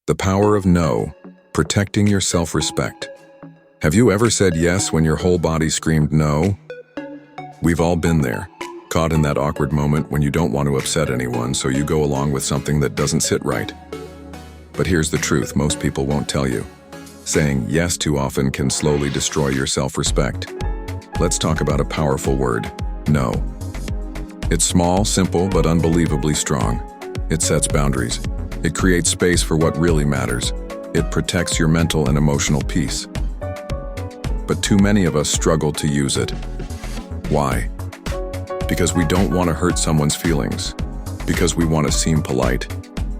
The power of no, protecting your self-respect. Have you ever said yes when your whole body screamed no? We've all been there, caught in that awkward moment when you don't want to upset anyone, so you go along with something that doesn't sit right. But here's the truth most people won't tell you. Saying yes too often can slowly destroy your self-respect. Let's talk about a powerful word, no. It's small, simple, but unbelievably strong. It sets boundaries. It creates space for what really matters. It protects your mental and emotional peace. But too many of us struggle to use it. Why? Because we don't want to hurt someone's feelings. Because we want to seem polite.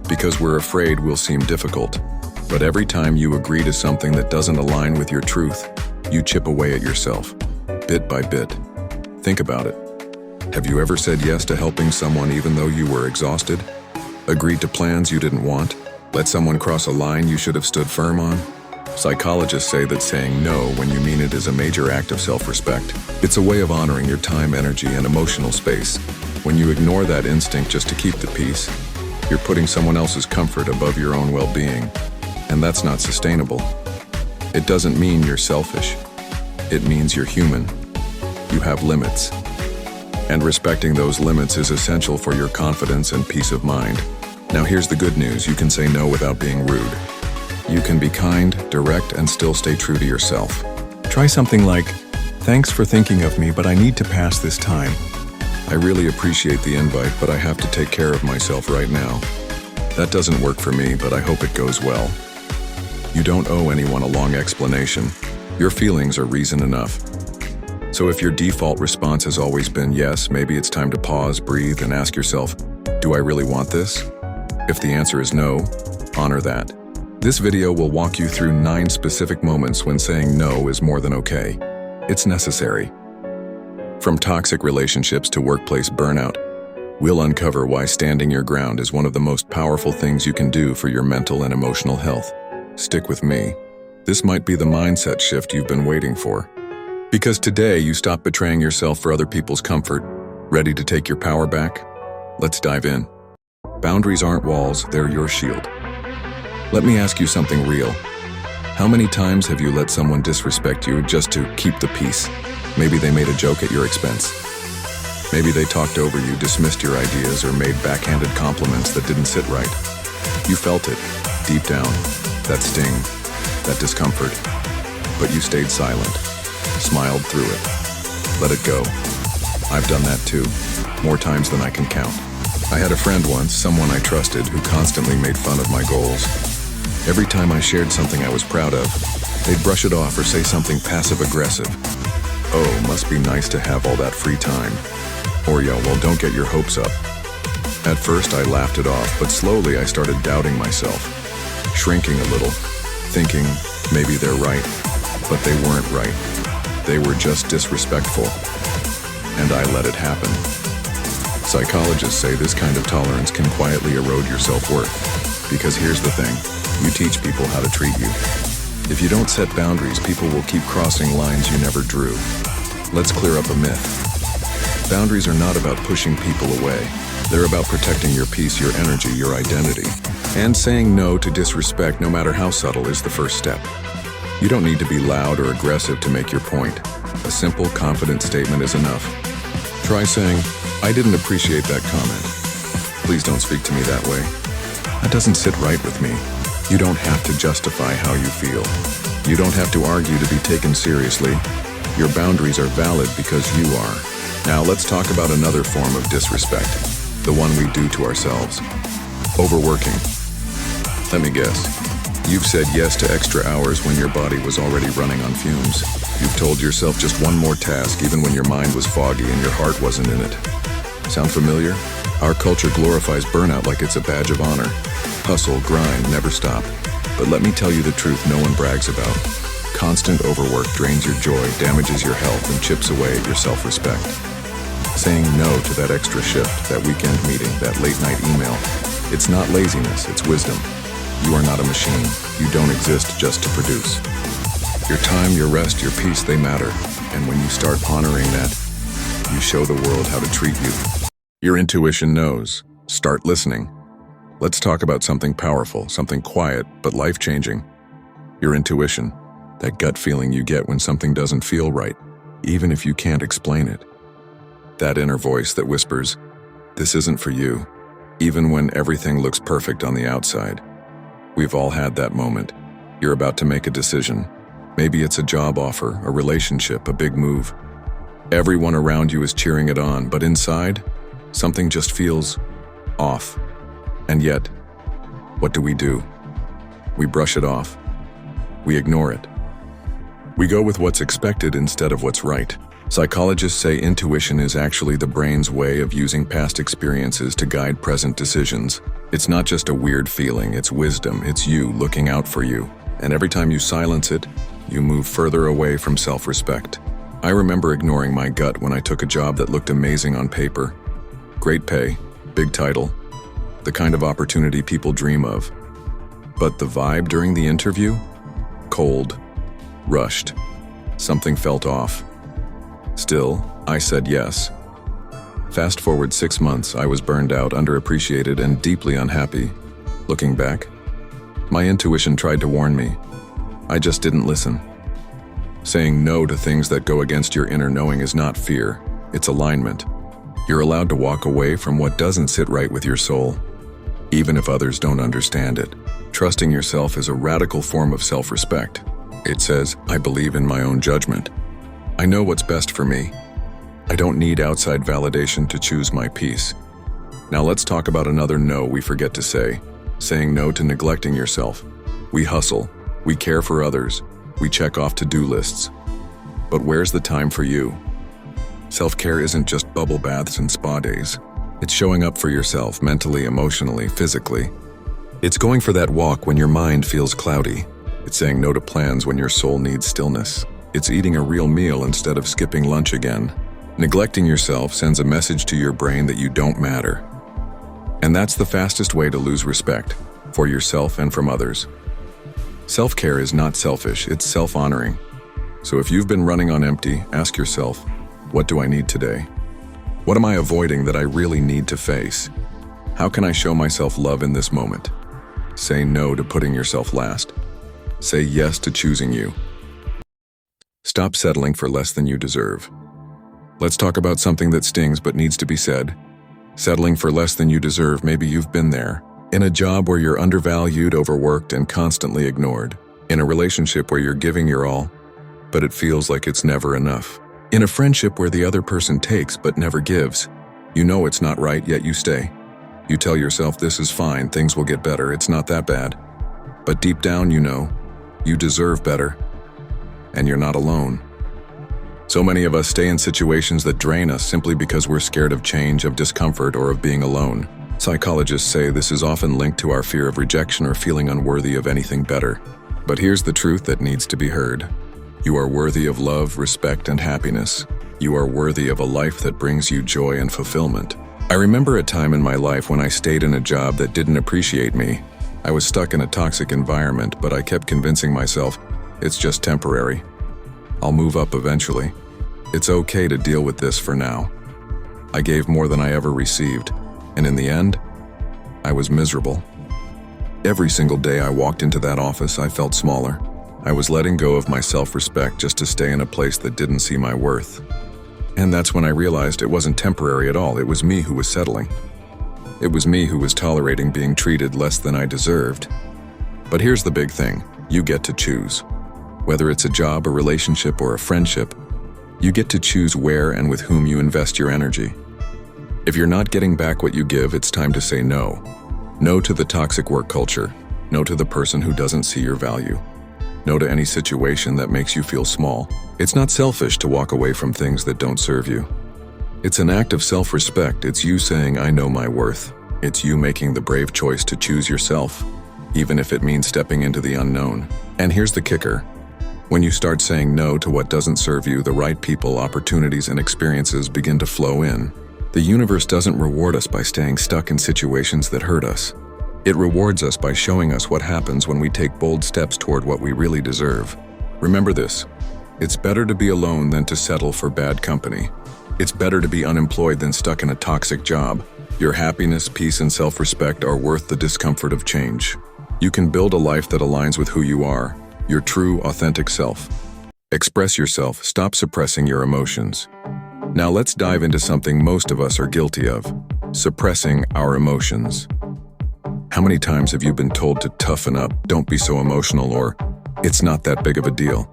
Because we're afraid we'll seem difficult. But every time you agree to something that doesn't align with your truth, you chip away at yourself, bit by bit. Think about it. Have you ever said yes to helping someone even though you were exhausted? Agreed to plans you didn't want? Let someone cross a line you should have stood firm on? Psychologists say that saying no when you mean it is a major act of self-respect. It's a way of honoring your time, energy, and emotional space. When you ignore that instinct just to keep the peace, you're putting someone else's comfort above your own well-being. And that's not sustainable. It doesn't mean you're selfish. It means you're human. You have limits. And respecting those limits is essential for your confidence and peace of mind. Now here's the good news, you can say no without being rude. You can be kind, direct, and still stay true to yourself. Try something like, "Thanks for thinking of me, but I need to pass this time. I really appreciate the invite, but I have to take care of myself right now. That doesn't work for me, but I hope it goes well." You don't owe anyone a long explanation. Your feelings are reason enough. So if your default response has always been yes, maybe it's time to pause, breathe, and ask yourself, do I really want this? If the answer is no, honor that. This video will walk you through 9 specific moments when saying no is more than okay. It's necessary. From toxic relationships to workplace burnout, we'll uncover why standing your ground is one of the most powerful things you can do for your mental and emotional health. Stick with me. This might be the mindset shift you've been waiting for. Because today you stop betraying yourself for other people's comfort. Ready to take your power back? Let's dive in. Boundaries aren't walls, they're your shield. Let me ask you something real. How many times have you let someone disrespect you just to keep the peace? Maybe they made a joke at your expense. Maybe they talked over you, dismissed your ideas, or made backhanded compliments that didn't sit right. You felt it, deep down, that sting, that discomfort. But you stayed silent, smiled through it, let it go. I've done that too, more times than I can count. I had a friend once, someone I trusted, who constantly made fun of my goals. Every time I shared something I was proud of, they'd brush it off or say something passive-aggressive. Oh, must be nice to have all that free time. Or yeah, well, don't get your hopes up. At first I laughed it off, but slowly I started doubting myself, shrinking a little, thinking maybe they're right, but they weren't right. They were just disrespectful, and I let it happen. Psychologists say this kind of tolerance can quietly erode your self-worth, because here's the thing, you teach people how to treat you. If you don't set boundaries, people will keep crossing lines you never drew. Let's clear up a myth. Boundaries are not about pushing people away. They're about protecting your peace, your energy, your identity. And saying no to disrespect, no matter how subtle, is the first step. You don't need to be loud or aggressive to make your point. A simple, confident statement is enough. Try saying, "I didn't appreciate that comment. Please don't speak to me that way. That doesn't sit right with me." You don't have to justify how you feel. You don't have to argue to be taken seriously. Your boundaries are valid because you are. Now let's talk about another form of disrespect, the one we do to ourselves. Overworking. Let me guess. You've said yes to extra hours when your body was already running on fumes. You've told yourself just one more task even when your mind was foggy and your heart wasn't in it. Sound familiar? Our culture glorifies burnout like it's a badge of honor. Hustle, grind, never stop. But let me tell you the truth no one brags about. Constant overwork drains your joy, damages your health, and chips away at your self-respect. Saying no to that extra shift, that weekend meeting, that late-night email, it's not laziness, it's wisdom. You are not a machine. You don't exist just to produce. Your time, your rest, your peace, they matter. And when you start honoring that, you show the world how to treat you. Your intuition knows. Start listening. Let's talk about something powerful, something quiet, but life-changing. Your intuition, that gut feeling you get when something doesn't feel right, even if you can't explain it. That inner voice that whispers, "This isn't for you," even when everything looks perfect on the outside. We've all had that moment. You're about to make a decision. Maybe it's a job offer, a relationship, a big move. Everyone around you is cheering it on, but inside, something just feels off. And yet, what do? We brush it off. We ignore it. We go with what's expected instead of what's right. Psychologists say intuition is actually the brain's way of using past experiences to guide present decisions. It's not just a weird feeling, it's wisdom, it's you looking out for you. And every time you silence it, you move further away from self-respect. I remember ignoring my gut when I took a job that looked amazing on paper. Great pay, big title, the kind of opportunity people dream of. But the vibe during the interview? Cold, rushed. Something felt off. Still, I said yes. Fast forward 6 months, I was burned out, underappreciated, and deeply unhappy. Looking back, my intuition tried to warn me. I just didn't listen. Saying no to things that go against your inner knowing is not fear, it's alignment. You're allowed to walk away from what doesn't sit right with your soul, even if others don't understand it. Trusting yourself is a radical form of self-respect. It says, I believe in my own judgment. I know what's best for me. I don't need outside validation to choose my peace. Now let's talk about another no we forget to say. Saying no to neglecting yourself. We hustle, we care for others, we check off to-do lists. But where's the time for you? Self-care isn't just bubble baths and spa days. It's showing up for yourself mentally, emotionally, physically. It's going for that walk when your mind feels cloudy. It's saying no to plans when your soul needs stillness. It's eating a real meal instead of skipping lunch again. Neglecting yourself sends a message to your brain that you don't matter. And that's the fastest way to lose respect, for yourself and from others. Self-care is not selfish, it's self-honoring. So if you've been running on empty, ask yourself, what do I need today? What am I avoiding that I really need to face? How can I show myself love in this moment? Say no to putting yourself last. Say yes to choosing you. Stop settling for less than you deserve. Let's talk about something that stings but needs to be said. Settling for less than you deserve, maybe you've been there. In a job where you're undervalued, overworked, and constantly ignored. In a relationship where you're giving your all, but it feels like it's never enough. In a friendship where the other person takes but never gives. You know it's not right, yet you stay. You tell yourself this is fine, things will get better, it's not that bad. But deep down you know, you deserve better. And you're not alone. So many of us stay in situations that drain us simply because we're scared of change, of discomfort, or of being alone. Psychologists say this is often linked to our fear of rejection or feeling unworthy of anything better. But here's the truth that needs to be heard. You are worthy of love, respect, and happiness. You are worthy of a life that brings you joy and fulfillment. I remember a time in my life when I stayed in a job that didn't appreciate me. I was stuck in a toxic environment, but I kept convincing myself, it's just temporary. I'll move up eventually. It's okay to deal with this for now. I gave more than I ever received, and in the end, I was miserable. Every single day I walked into that office, I felt smaller. I was letting go of my self-respect just to stay in a place that didn't see my worth. And that's when I realized it wasn't temporary at all, it was me who was settling. It was me who was tolerating being treated less than I deserved. But here's the big thing, you get to choose. Whether it's a job, a relationship, or a friendship, you get to choose where and with whom you invest your energy. If you're not getting back what you give, it's time to say no. No to the toxic work culture. No to the person who doesn't see your value. No to any situation that makes you feel small. It's not selfish to walk away from things that don't serve you. It's an act of self-respect. It's you saying, I know my worth. It's you making the brave choice to choose yourself, even if it means stepping into the unknown. And here's the kicker. When you start saying no to what doesn't serve you, the right people, opportunities, and experiences begin to flow in. The universe doesn't reward us by staying stuck in situations that hurt us. It rewards us by showing us what happens when we take bold steps toward what we really deserve. Remember this, it's better to be alone than to settle for bad company. It's better to be unemployed than stuck in a toxic job. Your happiness, peace, and self-respect are worth the discomfort of change. You can build a life that aligns with who you are, your true, authentic self. Express yourself, stop suppressing your emotions. Now let's dive into something most of us are guilty of: suppressing our emotions. How many times have you been told to toughen up, don't be so emotional, or it's not that big of a deal?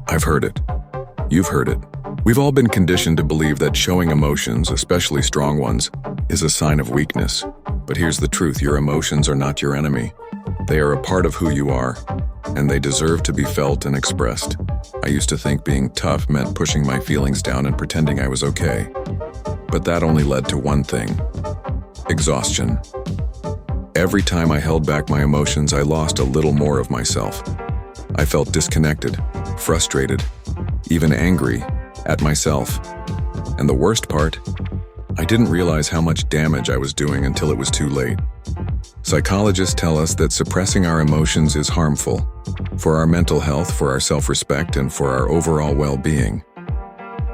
I've heard it. You've heard it. We've all been conditioned to believe that showing emotions, especially strong ones, is a sign of weakness. But here's the truth: your emotions are not your enemy. They are a part of who you are, and they deserve to be felt and expressed. I used to think being tough meant pushing my feelings down and pretending I was okay. But that only led to one thing: exhaustion. Every time I held back my emotions, I lost a little more of myself. I felt disconnected, frustrated, even angry at myself. And the worst part, I didn't realize how much damage I was doing until it was too late. Psychologists tell us that suppressing our emotions is harmful for our mental health, for our self-respect, and for our overall well-being.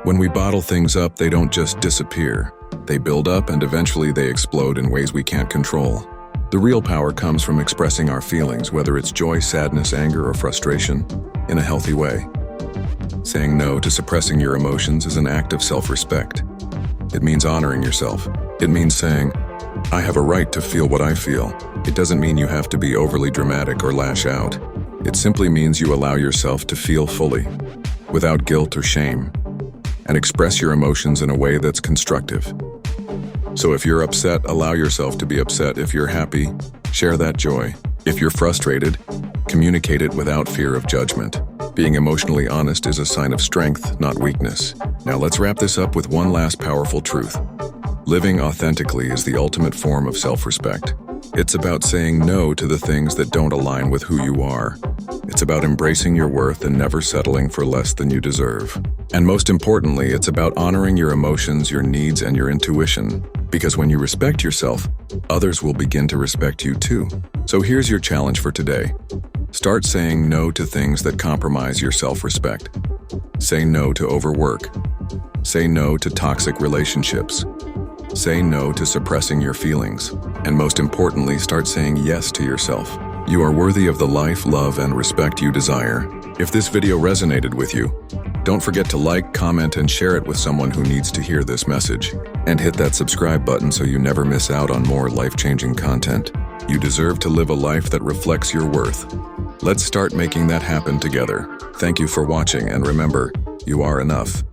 When we bottle things up, they don't just disappear. They build up, and eventually they explode in ways we can't control. The real power comes from expressing our feelings, whether it's joy, sadness, anger, or frustration, in a healthy way. Saying no to suppressing your emotions is an act of self-respect. It means honoring yourself. It means saying, I have a right to feel what I feel. It doesn't mean you have to be overly dramatic or lash out. It simply means you allow yourself to feel fully, without guilt or shame, and express your emotions in a way that's constructive. So if you're upset, allow yourself to be upset. If you're happy, share that joy. If you're frustrated, communicate it without fear of judgment. Being emotionally honest is a sign of strength, not weakness. Now let's wrap this up with one last powerful truth. Living authentically is the ultimate form of self-respect. It's about saying no to the things that don't align with who you are. It's about embracing your worth and never settling for less than you deserve. And most importantly, it's about honoring your emotions, your needs, and your intuition. Because when you respect yourself, others will begin to respect you too. So here's your challenge for today. Start saying no to things that compromise your self-respect. Say no to overwork. Say no to toxic relationships. Say no to suppressing your feelings. And most importantly, start saying yes to yourself. You are worthy of the life, love, and respect you desire. If this video resonated with you, don't forget to like, comment, and share it with someone who needs to hear this message. And hit that subscribe button so you never miss out on more life-changing content. You deserve to live a life that reflects your worth. Let's start making that happen together. Thank you for watching, and remember, you are enough.